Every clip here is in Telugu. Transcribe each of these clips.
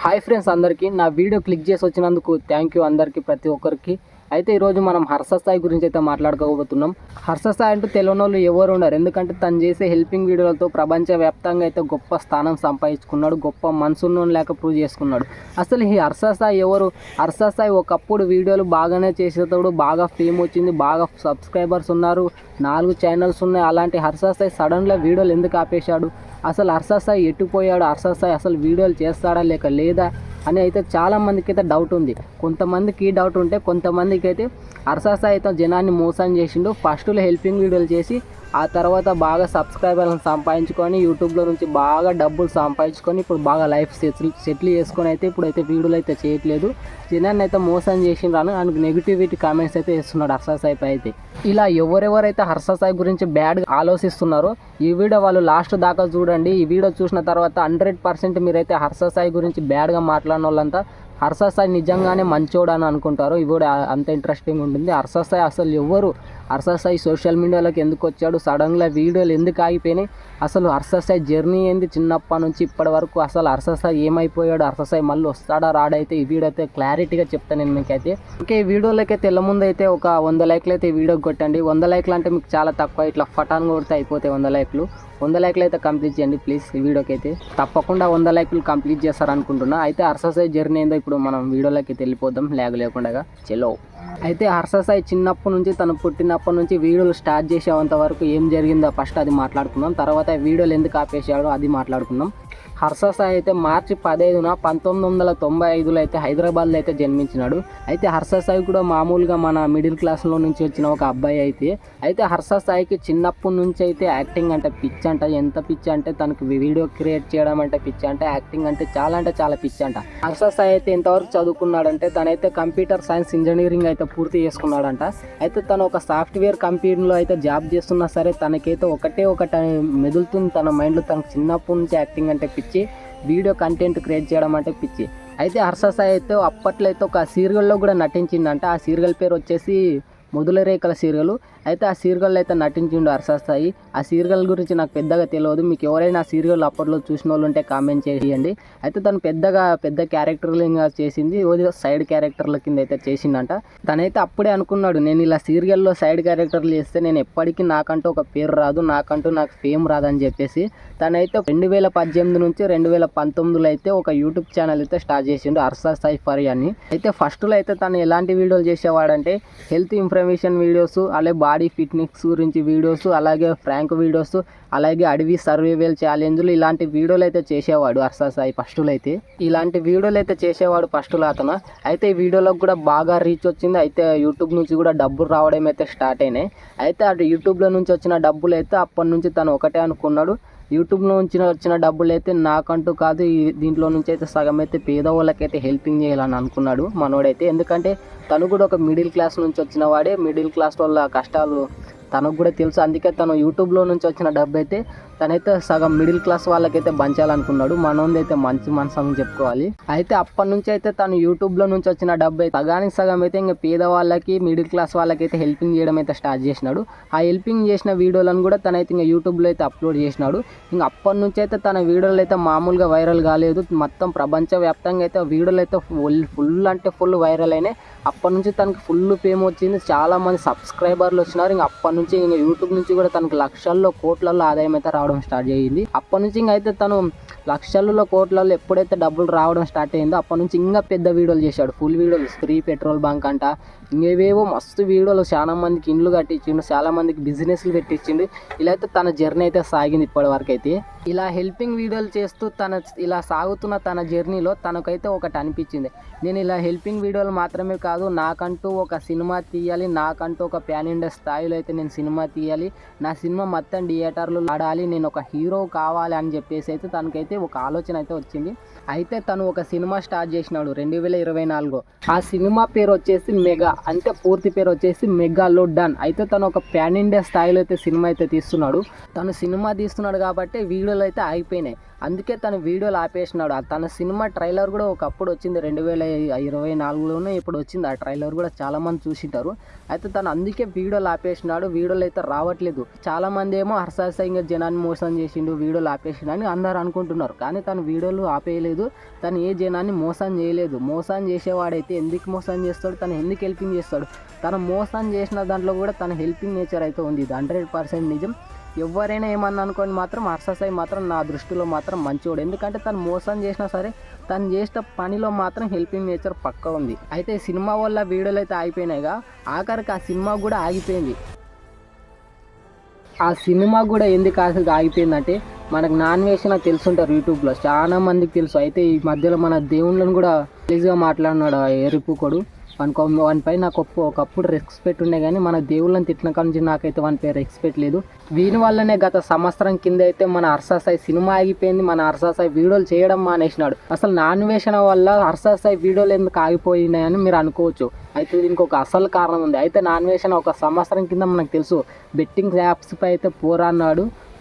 హాయ్ ఫ్రెండ్స్, అందరికీ నా వీడియో క్లిక్ చేసి వచ్చినందుకు థ్యాంక్ యూ అందరికీ, ప్రతి ఒక్కరికి. అయితే ఈరోజు మనం హర్ష సాయి గురించి అయితే మాట్లాడుకోబోతున్నాం. హర్ష సాయి అంటూ తెలియని వాళ్ళు ఎవరు ఉన్నారు, ఎందుకంటే తను చేసే హెల్పింగ్ వీడియోలతో ప్రపంచవ్యాప్తంగా అయితే గొప్ప స్థానం సంపాదించుకున్నాడు, గొప్ప మనసున్న లేక ప్రూవ్ చేసుకున్నాడు. అసలు ఈ హర్ష సాయి ఎవరు? హర్ష సాయి ఒకప్పుడు వీడియోలు బాగానే చేసేటప్పుడు బాగా ఫేమ్ వచ్చింది, బాగా సబ్స్క్రైబర్స్ ఉన్నారు, 4 ఛానల్స్ ఉన్నాయి. అలాంటి హర్ష సాయి సడన్గా వీడియోలు ఎందుకు ఆపేశాడు? అసలు హర్ష సాయి ఎట్టుపోయాడు? హర్ష సాయి అసలు వీడియోలు చేస్తాడా లేక లేదా అని అయితే చాలామందికి అయితే డౌట్ ఉంది. కొంతమందికి డౌట్ ఉంటే, కొంతమందికి అయితే హర్ష సాయి అయితే జనాన్ని మోసం చేసిండు. ఫస్ట్లో హెల్పింగ్ వీడియోలు చేసి ఆ తర్వాత బాగా సబ్స్క్రైబర్లను సంపాదించుకొని యూట్యూబ్లో నుంచి బాగా డబ్బులు సంపాదించుకొని ఇప్పుడు బాగా లైఫ్ సెటిల్ చేసుకొని అయితే ఇప్పుడైతే వీడియోలు అయితే చేయట్లేదు. జనాన్ని అయితే మోసం చేసిండ్రాను అని నెగిటివిటీ కామెంట్స్ అయితే ఇస్తున్నాడు హర్ష సాయి పై. అయితే ఇలా ఎవరెవరైతే హర్ష సాయి గురించి బ్యాడ్గా ఆలోచిస్తున్నారో ఈ వీడియో వాళ్ళు లాస్ట్ దాకా చూడండి. ఈ వీడియో చూసిన తర్వాత 100% మీరైతే హర్ష సాయి గురించి బ్యాడ్గా మాట్లాడిన వాళ్ళంతా హర్ష సాయి నిజంగానే మంచోడు అని అనుకుంటారు. ఈ వీడియో అంత ఇంట్రెస్టింగ్ ఉంటుంది. హర్ష సాయి అసలు ఎవరు? హర్ష సాయి సోషల్ మీడియాలోకి ఎందుకు వచ్చాడు? సడన్గా వీడియోలు ఎందుకు ఆగిపోయినాయి? అసలు హర్ష సాయి జర్నీ ఏంది చిన్నప్పటి నుంచి ఇప్పటి వరకు? అసలు హర్ష సాయి ఏమైపోయాడు? హర్ష సాయి మళ్ళీ వస్తాడా రాడైతే ఈ వీడియో అయితే క్లారిటీగా చెప్తాను నేను మీకైతే. ఇంకా ఈ వీడియోలోకి అయితే ముందు అయితే ఒక 100 లైక్లు అయితే ఈ వీడియోకి కొట్టండి. 100 లైక్లు అంటే మీకు చాలా తక్కువ, ఇట్లా ఫటాన్ కొడితే అయిపోతాయి 100 లైక్లు. 100 లైక్లు అయితే కంప్లీట్ చేయండి ప్లీజ్. ఈ వీడియోకి అయితే తప్పకుండా 100 లైక్లు కంప్లీట్ చేస్తారనుకుంటున్నా. అయితే హర్ష సాయి జర్నీ ఏందో ఇప్పుడు మనం వీడియోలోకి వెళ్ళిపోదాం లేక లేకుండా. చలో. అయితే హర్ష సాయి చిన్నప్పటి నుంచి, తను పుట్టినప్పటి నుంచి వీడియోలు స్టార్ట్ చేసేంత వరకు ఏం జరిగిందో ఫస్ట్ అది మాట్లాడుకుందాం. తర్వాత వీడియోలు ఎందుకు ఆపేసాడో అది మాట్లాడుకుందాం. హర్ష సాయి అయితే మార్చి 15న 1995లో అయితే హైదరాబాద్లో అయితే జన్మించినాడు. అయితే హర్ష సాయి కూడా మామూలుగా మన మిడిల్ క్లాస్లో నుంచి వచ్చిన ఒక అబ్బాయి అయితే హర్ష సాయికి చిన్నప్పటి నుంచి అయితే యాక్టింగ్ అంటే పిచ్చి అంట. ఎంత పిచ్చి అంటే తనకి వీడియో క్రియేట్ చేయడం అంటే పిచ్చి అంట, యాక్టింగ్ అంటే చాలా పిచ్చి అంట. హర్ష సాయి అయితే ఎంతవరకు చదువుకున్నాడంటే తనైతే కంప్యూటర్ సైన్స్ ఇంజనీరింగ్ అయితే పూర్తి చేసుకున్నాడంట. అయితే తను ఒక సాఫ్ట్వేర్ కంపెనీలో అయితే జాబ్ చేస్తున్నా సరే తనకైతే ఒకటి మెదులుతుంది తన మైండ్లో. తనకు చిన్నప్పటి నుంచి యాక్టింగ్ అంటే పిచ్చి, వీడియో కంటెంట్ క్రియేట్ చేయడం అంటే పిచ్చి. అయితే హర్ష సాయి అయితే అప్పట్లో అయితే ఒక సీరియల్లో కూడా నటించిందంట. ఆ సీరియల్ పేరు వచ్చేసి మొదలరేఖల సీరియల్. అయితే ఆ సీరియల్ అయితే నటించిండు హర్ష సాయి. ఆ సీరియల్ గురించి నాకు పెద్దగా తెలియదు. మీకు ఎవరైనా ఆ సీరియల్ అప్పట్లో చూసిన వాళ్ళు ఉంటే కామెంట్ చేయండి. అయితే తను పెద్ద క్యారెక్టర్లు చేసింది, సైడ్ క్యారెక్టర్ల కింద అయితే చేసిందంట. తనైతే అప్పుడే అనుకున్నాడు, నేను ఇలా సీరియల్లో సైడ్ క్యారెక్టర్లు చేస్తే నేను ఎప్పటికీ నాకంటూ ఒక పేరు రాదు, నాకు ఫేమ్ రాదని చెప్పేసి తనైతే 2018 నుంచి 2019లో అయితే ఒక యూట్యూబ్ ఛానల్ అయితే స్టార్ట్ చేసిండు, హర్ష సాయి ఫర్ అని. అయితే ఫస్ట్లో అయితే తను ఎలాంటి వీడియోలు చేసేవాడంటే హెల్త్ ఇన్ఫర్మేషన్ వీడియోస్, అలాగే బాడీ ఫిట్నెస్ గురించి వీడియోస్, అలాగే ఫ్రాంక్ వీడియోస్, అలాగే అడవి సర్వైవల్ ఛాలెంజ్లు, ఇలాంటి వీడియోలు అయితే చేసేవాడు హర్ష సాయి ఫస్ట్లో. అయితే ఇలాంటి వీడియోలు అయితే చేసేవాడు ఫస్ట్లో అతను. అయితే ఈ వీడియోలకు కూడా బాగా రీచ్ వచ్చింది. అయితే యూట్యూబ్ నుంచి కూడా డబ్బులు రావడం అయితే స్టార్ట్ అయినాయి. అయితే అటు యూట్యూబ్లో నుంచి వచ్చిన డబ్బులు అయితే అప్పటి నుంచి తను ఒకటే అనుకున్నాడు, యూట్యూబ్లో వచ్చిన డబ్బులు అయితే నాకంటూ కాదు, దీంట్లో నుంచి అయితే సగం అయితే పేదవాళ్ళకైతే హెల్పింగ్ చేయాలని అనుకున్నాడు మనోడైతే. ఎందుకంటే తను కూడా ఒక మిడిల్ క్లాస్ నుంచి వచ్చిన వాడే, మిడిల్ క్లాస్ వాళ్ళ కష్టాలు తనకు కూడా తెలుసు. అందుకే తను యూట్యూబ్లో నుంచి వచ్చిన డబ్బు అయితే తనైతే సగం మిడిల్ క్లాస్ వాళ్ళకైతే పంచాలనుకున్నాడు. మనోంది అయితే మంచి మనసు అని చెప్పుకోవాలి. అయితే అప్పటి నుంచి అయితే తను యూట్యూబ్లో నుంచి వచ్చిన డబ్బు అయితే సగానికి సగం అయితే ఇంకా పేదవాళ్ళకి, మిడిల్ క్లాస్ వాళ్ళకైతే హెల్పింగ్ చేయడం అయితే స్టార్ట్ చేసినాడు. ఆ హెల్పింగ్ చేసిన వీడియోలను కూడా తనైతే ఇంకా యూట్యూబ్లో అయితే అప్లోడ్ చేసినాడు. ఇంకా అప్పటి నుంచి అయితే తన వీడియోలు అయితే మామూలుగా వైరల్ కాలేదు, మొత్తం ప్రపంచవ్యాప్తంగా అయితే వీడియోలు అయితే ఫుల్ వైరల్ అయినాయి. అప్పటి నుంచి తనకి ఫుల్ ఫేమ్ వచ్చింది, చాలామంది సబ్స్క్రైబర్లు వచ్చినారు. ఇంకా అప్పటి నుంచి ఇంకా యూట్యూబ్ నుంచి కూడా తనకు లక్షల్లో కోట్లలో ఆదాయం అయితే రావడం స్టార్ట్ అయ్యింది. అప్పటి నుంచి ఇంకా అయితే తను లక్షల్లో కోట్లలో ఎప్పుడైతే డబ్బులు రావడం స్టార్ట్ అయిందో అప్పటి నుంచి ఇంకా పెద్ద వీడియోలు చేశాడు, ఫుల్ వీడియోలు. ఫ్రీ పెట్రోల్ బంక్ అంట, ఇంకేవేవో మస్తు వీడియోలు, చాలా మందికి ఇండ్లు కట్టించిండు, చాలా మందికి బిజినెస్లు పెట్టించిండు. ఇలా అయితే తన జర్నీ అయితే సాగింది ఇప్పటి వరకు అయితే. ఇలా హెల్పింగ్ వీడియోలు చేస్తూ ఇలా సాగుతున్న తన జర్నీలో తనకైతే ఒకటి అనిపించింది, నేను ఇలా హెల్పింగ్ వీడియోలు మాత్రమే కాదు, నాకంటూ ఒక సినిమా తీయాలి, నాకంటూ ఒక ప్యాన్ ఇండియా స్థాయిలో అయితే నేను సినిమా తీయాలి, నా సినిమా మొత్తం థియేటర్లు ఆడాలి, నేను ఒక హీరో కావాలి అని చెప్పేసి అయితే తనకైతే ఒక ఆలోచన అయితే వచ్చింది. అయితే తను ఒక సినిమా స్టార్ట్ చేసినాడు 2024. ఆ సినిమా పేరు వచ్చేసి మెగా, అంటే పూర్తి పేరు వచ్చేసి మెగాలోడన్. అయితే తను ఒక ప్యాన్ ఇండియా స్థాయిలో అయితే సినిమా అయితే తీస్తున్నాడు. తను సినిమా తీస్తున్నాడు కాబట్టి వీడియోలు అయితే ఆగిపోయినాయి. అందుకే తన వీడియోలు ఆపేసినాడు. తన సినిమా ట్రైలర్ కూడా ఒకప్పుడు వచ్చింది 2024లోనే ఇప్పుడు వచ్చింది. ఆ ట్రైలర్ కూడా చాలామంది చూసింటారు. అయితే తను అందుకే వీడియోలు ఆపేసినాడు. వీడియోలు అయితే రావట్లేదు. చాలామంది ఏమో హర్ష సాయి ఇంకా జనాన్ని మోసం చేసిండు, వీడియోలు ఆపేసిండు అని అందరు అనుకుంటున్నారు. కానీ తను వీడియోలు ఆపేయలేదు. తను ఏ జనాన్ని మోసం చేయలేదు. మోసం చేసేవాడైతే ఎందుకు మోసం చేస్తాడు, తను ఎందుకు హెల్పింగ్ చేస్తాడు? తను మోసం చేసిన దాంట్లో కూడా తన హెల్పింగ్ నేచర్ అయితే ఉంది. ఇది 100% నిజం. ఎవరైనా ఏమన్నా అనుకోని మాత్రం హర్ష సాయి మాత్రం నా దృష్టిలో మాత్రం మంచివాడు. ఎందుకంటే తను మోసం చేసినా సరే తను చేసిన పనిలో మాత్రం హెల్పింగ్ నేచర్ పక్కా ఉంది. అయితే సినిమా వల్ల వీడియోలు అయితే ఆగిపోయినాయిగా, ఆఖరికి ఆ సినిమా కూడా ఆగిపోయింది. ఆ సినిమా కూడా ఎందుకు ఆగిపోయిందంటే మనకు నాన్ వెజ్ నాకు తెలుసుంటారు, యూట్యూబ్లో చాలా మందికి తెలుసు. అయితే ఈ మధ్యలో మన దేవుళ్ళని కూడా ప్లీజ్గా మాట్లాడినాడు ఆ ఎరుపుకోడు. వానిపై నాకు ఒకప్పుడు రెస్పెక్ట్ ఉండే, కానీ మన దేవుళ్ళని తిట్టిన కాడ నుంచి నాకైతే వానిపై రెస్పెక్ట్ లేదు. వీని వల్లనే గత సంవత్సరం కింద అయితే మన హర్ష సాయి సినిమా ఆగిపోయింది. మన హర్ష సాయి వీడియోలు చేయడం మానేసినాడు. అసలు నాన్ వేషణ వల్ల హర్ష సాయి వీడియోలు ఎందుకు ఆగిపోయినాయని మీరు అనుకోవచ్చు. అయితే దీనికి ఒక అసలు కారణం ఉంది. అయితే నాన్ వేషణ ఒక సంవత్సరం కింద మనకు తెలుసు బెట్టింగ్ యాప్స్ పై అయితే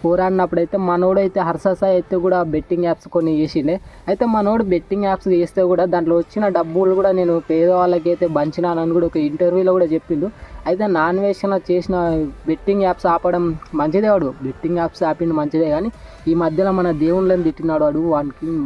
పోరాడినప్పుడైతే మనోడు అయితే హర్ష సాయి అయితే కూడా బెట్టింగ్ యాప్స్ కొన్ని చేసిండే. అయితే మనోడు బెట్టింగ్ యాప్స్ చేస్తే కూడా దాంట్లో వచ్చిన డబ్బులు కూడా నేను పేదవాళ్ళకి అయితే పంచినానని కూడా ఒక ఇంటర్వ్యూలో కూడా చెప్పిండు. అయితే నాన్ వేషణ చేసిన బెట్టింగ్ యాప్స్ ఆపడం మంచిదే. వాడు బెట్టింగ్ యాప్స్ ఆపిండు మంచిదే, కానీ ఈ మధ్యలో మన దేవుళ్ళని తిట్టినాడు. వాడు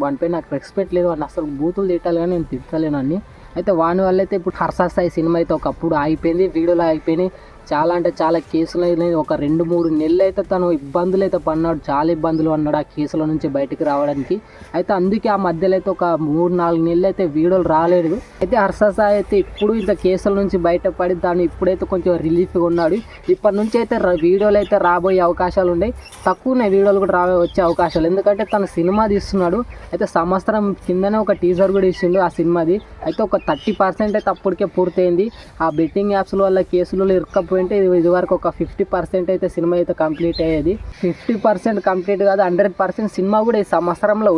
వానిపై నాకు రెస్పెక్ట్ లేదు. వాడిని అసలు బూతులు తిట్టాలి కానీ నేను తిట్టలేను అన్ని. అయితే వాని వల్ల అయితే ఇప్పుడు హర్ష సాయి సినిమా అయితే ఒకప్పుడు ఆగిపోయింది, వీడియోలు ఆగిపోయినాయి. చాలా అంటే చాలా కేసులు అయినాయి. ఒక 2-3 నెలలు అయితే తను ఇబ్బందులు అయితే పడినాడు, చాలా ఇబ్బందులు పడినాడు ఆ కేసుల నుంచి బయటికి రావడానికి. అయితే అందుకే ఆ మధ్యలో అయితే ఒక 3-4 నెలలు అయితే వీడియోలు రాలేదు. అయితే హర్ష సాయి అయితే ఇప్పుడు ఇంత కేసుల నుంచి బయటపడి దాన్ని ఇప్పుడైతే కొంచెం రిలీఫ్గా ఉన్నాడు. ఇప్పటి నుంచి అయితే వీడియోలు అయితే రాబోయే అవకాశాలు ఉన్నాయి. తక్కువనే వీడియోలు కూడా వచ్చే అవకాశాలు, ఎందుకంటే తను సినిమా తీస్తున్నాడు. అయితే సంవత్సరం కిందనే ఒక టీజర్ కూడా ఇచ్చిండు ఆ సినిమాది. అయితే ఒక 30% అయితే అప్పటికే పూర్తయింది. ఆ బెట్టింగ్ యాప్స్ల వల్ల కేసులలో ఇరుక్కపోయింటే ఇది వరకు ఒక 50% అయితే సినిమా అయితే కంప్లీట్ అయ్యేది. 50% కంప్లీట్ కాదు, 100% సినిమా కూడా ఈ సంవత్సరంలో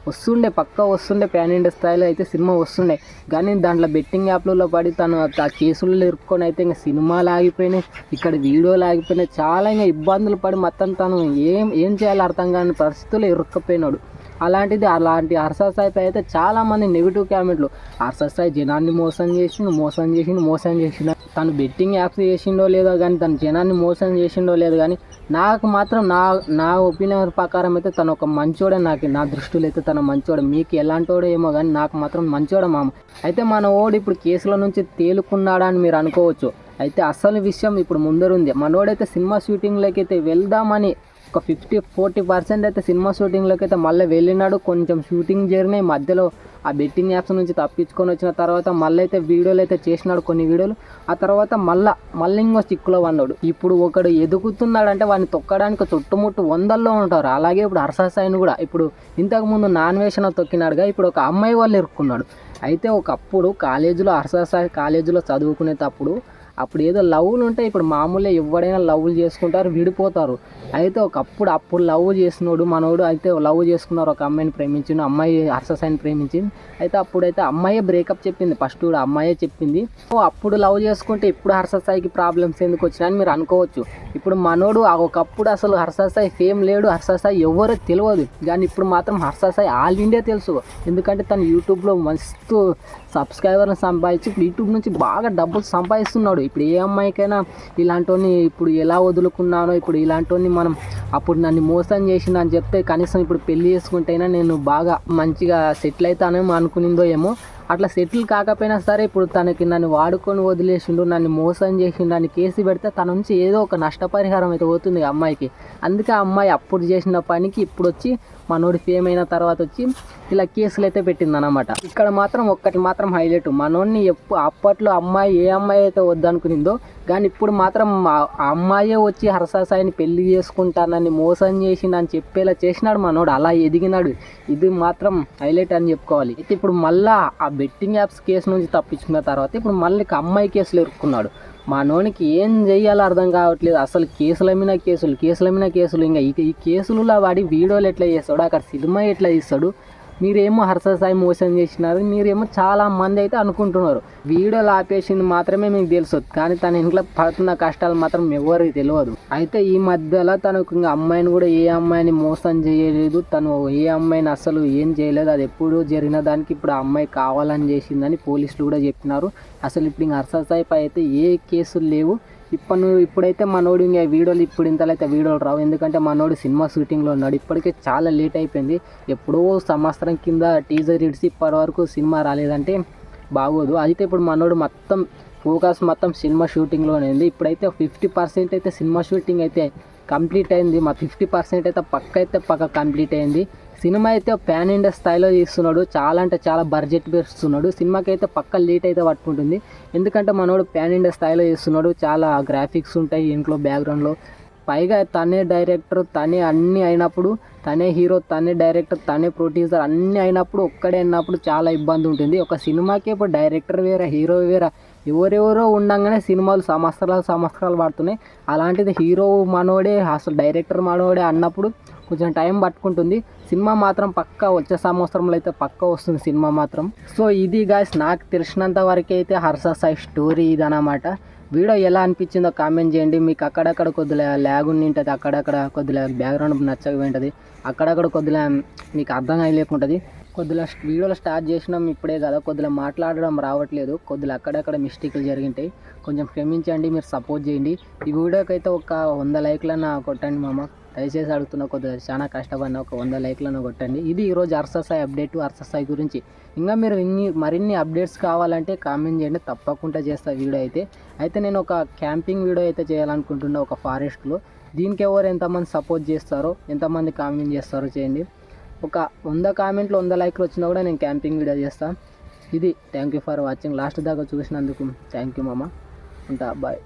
వస్తుండే పక్కా వస్తుండే. ప్యాన్ ఇండియా స్థాయిలో అయితే సినిమా వస్తుండే, కానీ దాంట్లో బెట్టింగ్ యాప్లలో పడి తను ఆ కేసులలో ఇరుక్కొని అయితే ఇంకా సినిమాలు ఆగిపోయినాయి, ఇక్కడ వీడియోలు ఆగిపోయినాయి. చాలా ఇంకా ఇబ్బందులు పడి మొత్తం తను ఏం చేయాలో అర్థం కాని పరిస్థితుల్లో ఇరుక్కపోయినాడు. అలాంటి హర్ష సాయిపై అయితే చాలామంది నెగిటివ్ కామెంట్లు. హర్ష సాయి జనాన్ని మోసం చేసిండు. తను బెట్టింగ్ యాప్స్ చేసిండో లేదో కానీ తను జనాన్ని మోసం చేసిండో లేదో కానీ నాకు మాత్రం నా ఒపీనియన్ ప్రకారం అయితే తను ఒక మంచోడే. నా దృష్టిలో అయితే తను మంచోడే. మీకు ఎలాంటోడో ఏమో కానీ నాకు మాత్రం మంచోడే మామ. అయితే మన ఓడు ఇప్పుడు కేసుల నుంచి తేలుకున్నాడా అని మీరు అనుకోవచ్చు. అయితే అసలు విషయం ఇప్పుడు ముందరుంది. మనోడైతే సినిమా షూటింగ్లోకి అయితే వెళ్దామని ఒక 50-40% అయితే సినిమా షూటింగ్లోకి అయితే మళ్ళీ వెళ్ళినాడు. కొంచెం షూటింగ్ జరిగినాయి మధ్యలో. ఆ బెట్టింగ్ యాప్స్ నుంచి తప్పించుకొని వచ్చిన తర్వాత మళ్ళీ అయితే వీడియోలు అయితే చేసినాడు, కొన్ని వీడియోలు. ఆ తర్వాత మళ్ళీ ఇంకో చిక్కులో పన్నాడు. ఇప్పుడు ఒకడు ఎదుగుతున్నాడంటే వాడిని తొక్కడానికి చుట్టుముట్టు 100లో ఉంటారు. అలాగే ఇప్పుడు హర్ష సాయిని కూడా ఇప్పుడు ఇంతకుముందు నాన్ వేషణ తొక్కినాడుగా, ఇప్పుడు ఒక అమ్మాయి వాళ్ళు ఇరుక్కున్నాడు. అయితే ఒకప్పుడు కాలేజీలో హర్ష సాయి కాలేజీలో చదువుకునేటప్పుడు అప్పుడు ఏదో లవ్లు ఉంటాయి. ఇప్పుడు మామూలుగా ఎవడైనా లవ్లు చేసుకుంటారు, విడిపోతారు. అయితే అప్పుడు లవ్ చేసినోడు మనోడు అయితే లవ్ చేసుకున్నారు, ఒక అమ్మాయిని ప్రేమించిండు, అమ్మాయి హర్ష సాయిని ప్రేమించింది. అయితే అప్పుడైతే అమ్మాయే బ్రేకప్ చెప్పింది, ఫస్ట్ కూడా అమ్మాయే చెప్పింది. అప్పుడు లవ్ చేసుకుంటే ఇప్పుడు హర్ష సాయికి ప్రాబ్లమ్స్ ఎందుకు వచ్చినాయని మీరు అనుకోవచ్చు. ఇప్పుడు మనోడు ఒకప్పుడు అసలు హర్ష సాయి ఫేమ్ లేడు, హర్ష సాయి ఎవరో తెలియదు, కానీ ఇప్పుడు మాత్రం హర్ష సాయి ఆల్ ఇండియా తెలుసు. ఎందుకంటే తను యూట్యూబ్లో మస్తు సబ్స్క్రైబర్ని సంపాదించి యూట్యూబ్ నుంచి బాగా డబ్బులు సంపాదిస్తున్నాడు. ఇప్పుడు ఏ అమ్మాయికైనా ఇలాంటివన్నీ ఇప్పుడు ఎలా వదులుకున్నానో, ఇప్పుడు ఇలాంటివన్నీ మనం అప్పుడు నన్ను మోసం చేసిండు అని చెప్తే కనీసం ఇప్పుడు పెళ్లి చేసుకుంటేనా నేను బాగా మంచిగా సెటిల్ అవుతానేమో అనుకునిందో ఏమో. అట్లా సెటిల్ కాకపోయినా సరే ఇప్పుడు తనకి నన్ను వాడుకొని వదిలేసిండు, నన్ను మోసం చేసిండు అని కేసు పెడితే తన నుంచి ఏదో ఒక నష్టపరిహారం అయితే పోతుంది అమ్మాయికి. అందుకే ఆ అమ్మాయి అప్పుడు చేసిన పనికి ఇప్పుడు వచ్చి మనోడి ఫేమ్ అయిన తర్వాత వచ్చి ఇలా కేసులు అయితే పెట్టిందనమాట. ఇక్కడ మాత్రం ఒక్కటి మాత్రం హైలైట్, మనోడిని అప్పట్లో ఏ అమ్మాయి అయితే వద్దనుకునిందో కానీ ఇప్పుడు మాత్రం ఆ అమ్మాయే వచ్చి హర్ష సాయిని పెళ్లి చేసుకుంటానని మోసం చేసిండని చెప్పేలా చేసినాడు మనోడు, అలా ఎదిగినాడు. ఇది మాత్రం హైలైట్ అని చెప్పుకోవాలి. అయితే ఇప్పుడు మళ్ళీ ఆ బెట్టింగ్ యాప్స్ కేసు నుంచి తప్పించుకున్న తర్వాత ఇప్పుడు మళ్ళీ అమ్మాయి కేసులు ఇరుక్కున్నాడు. మనోనికి ఏం చెయ్యాలో అర్థం కావట్లేదు. అసలు కేసుల మీద కేసులు ఇంకా ఈ కేసులలో వాడి వీడియోలు ఎట్లా చేస్తాడు, అక్కడ సినిమా ఎట్లా తీస్తాడు, మీరేమో హర్ష సాయి మోసం చేసినారు, మీరేమో చాలా మంది అయితే అనుకుంటున్నారు. వీడియోలు ఆపేసింది మాత్రమే మీకు తెలుసు, కానీ తన ఇంట్లో పడుతున్న కష్టాలు మాత్రం ఎవరికి తెలియదు. అయితే ఈ మధ్యలో తనకు ఇంకా అమ్మాయిని కూడా ఏ అమ్మాయిని మోసం చేయలేదు, తను ఏ అమ్మాయిని అసలు ఏం చేయలేదు. అది ఎప్పుడు జరిగిన దానికి ఇప్పుడు ఆ అమ్మాయి కావాలని చేసిందని పోలీసులు కూడా చెప్పినారు. అసలు ఇప్పుడు ఇంకా హర్ష సాయి పై అయితే ఏ కేసులు లేవు. ఇప్పుడైతే మనోడు ఇంకా వీడియోలు ఇప్పుడు ఇంతలైతే వీడియోలు రావు, ఎందుకంటే మనోడు సినిమా షూటింగ్లో ఉన్నాడు. ఇప్పటికే చాలా లేట్ అయిపోయింది. ఎప్పుడో సంవత్సరం కింద టీజర్ ఇడిసి ఇప్పటి వరకు సినిమా రాలేదంటే బాగోదు. అయితే ఇప్పుడు మనోడు మొత్తం ఫోకస్ మొత్తం సినిమా షూటింగ్లోనే ఉంది. ఇప్పుడైతే 50% అయితే సినిమా షూటింగ్ అయితే కంప్లీట్ అయింది. మా 50% అయితే పక్క కంప్లీట్ అయింది. సినిమా అయితే ప్యాన్ ఇండియా స్థాయిలో తీస్తున్నాడు, చాలా అంటే చాలా బడ్జెట్ పెడుతున్నాడు. సినిమాకి అయితే పక్క లేట్ అయితే పట్టుకుంటుంది, ఎందుకంటే మనోడు ప్యాన్ ఇండియా స్థాయిలో చేస్తున్నాడు. చాలా గ్రాఫిక్స్ ఉంటాయి ఇంట్లో బ్యాక్గ్రౌండ్లో. పైగా తనే డైరెక్టర్, తనే అన్నీ అయినప్పుడు, తనే హీరో, తనే డైరెక్టర్, తనే ప్రొడ్యూసర్ అన్నీ అయినప్పుడు, ఒక్కడే అయినప్పుడు చాలా ఇబ్బంది ఉంటుంది. ఒక సినిమాకి ఇప్పుడు డైరెక్టర్ వేరే, హీరో వేరే, ఎవరెవరో ఉండగానే సినిమాలు సంవత్సరాలు పడుతున్నాయి. అలాంటిది హీరో మనోడే, అసలు డైరెక్టర్ మనోడే అన్నప్పుడు కొంచెం టైం పట్టుకుంటుంది. సినిమా మాత్రం పక్కా వచ్చే సంవత్సరంలో అయితే పక్కా వస్తుంది సినిమా మాత్రం. సో ఇది గాయ్స్, నాకు తెలిసినంత వరకు అయితే హర్ష సాయి స్టోరీ ఇదన్నమాట. వీడియో ఎలా అనిపించిందో కామెంట్ చేయండి. మీకు అక్కడక్కడ కొద్దిగా ల్యాగ్ ఉంటుంది, అక్కడక్కడ కొద్దిగా బ్యాక్గ్రౌండ్ నచ్చకపోయింటుంది, అక్కడక్కడ కొద్దిగా మీకు అర్థం అయ్యలేకుంటుంది. కొద్దిగా వీడియోలో స్టార్ట్ చేసినాం ఇప్పుడే కదా, కొద్దిగా మాట్లాడడం రావట్లేదు, కొద్దిగా అక్కడక్కడ మిస్టేక్లు జరిగింటాయి, కొంచెం క్షమించండి. మీరు సపోర్ట్ చేయండి. ఈ వీడియోకి అయితే ఒక 100 లైక్లన్నా కొట్టండి మామ, దయచేసి అడుగుతున్న. కొద్దిగా చాలా కష్టపడిన ఒక 100 లైక్లను కొట్టండి. ఇది ఈరోజు హర్ష సాయి అప్డేట్, హర్ష సాయి గురించి. ఇంకా మీరు మరిన్ని అప్డేట్స్ కావాలంటే కామెంట్ చేయండి, తప్పకుండా చేస్తా వీడియో అయితే నేను ఒక క్యాంపింగ్ వీడియో అయితే చేయాలనుకుంటున్నా, ఒక ఫారెస్ట్లో. దీనికి ఎంతమంది సపోర్ట్ చేస్తారో, ఎంతమంది కామెంట్ చేస్తారో చేయండి. ఒక 100 కామెంట్లు 100 లైక్లు వచ్చినా కూడా నేను క్యాంపింగ్ వీడియో చేస్తాను. ఇది thank you for watching. Last దాకా చూసినందుకు థ్యాంక్ యూ మామ. ఉంటా, బాయ్.